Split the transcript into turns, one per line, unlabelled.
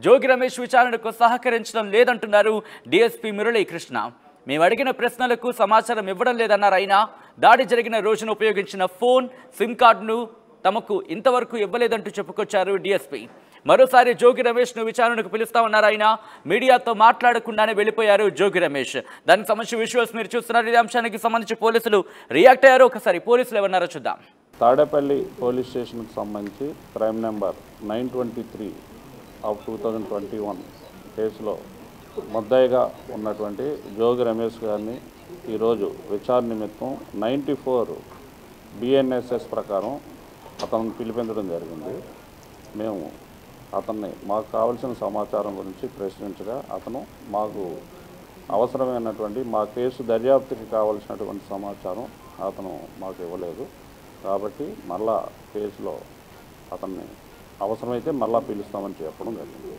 జోగి రమేష్ విచారణకు సహకరించడం లేదంటున్నారు డీఎస్పీ మురళీకృష్ణ. మేము అడిగిన ప్రశ్నలకు సమాచారం ఇవ్వడం లేదన్నారు. అయినా దాడి జరిగిన రోజున ఉపయోగించిన ఫోన్, సిమ్ కార్డును తమకు ఇంతవరకు ఇవ్వలేదంటూ చెప్పుకొచ్చారు డీఎస్పీ. మరోసారి జోగి రమేష్ను విచారణకు పిలుస్తామన్నారు. ఆయన మీడియాతో మాట్లాడకుండానే వెళ్ళిపోయారు జోగి రమేష్. దానికి సంబంధించి విజువల్స్ మీరు చూస్తున్నారు. ఈ అంశానికి సంబంధించి పోలీసులు రియాక్ట్ అయ్యారు. ఒకసారి పోలీసులు ఏమన్నారో చూద్దాం.
తాడేపల్లి పోలీస్ స్టేషన్కి సంబంధించి క్రైమ్ నెంబర్ 923 ఆఫ్ 2021 కేసులో ముద్దాయిగా ఉన్నటువంటి జోగి రమేష్ గారిని ఈరోజు విచారణ నిమిత్తం 94 BNSS ప్రకారం అతను పిలిపించడం జరిగింది. మేము అతన్ని మాకు కావలసిన సమాచారం గురించి ప్రశ్నించగా అతను మాకు అవసరమైనటువంటి మా కేసు దర్యాప్తుకి కావలసినటువంటి సమాచారం అతను మాకు ఇవ్వలేదు. కాబట్టి మళ్ళా కేసులో అతన్ని అవసరమైతే మళ్ళా పిలుస్తామని చెప్పడం జరిగింది.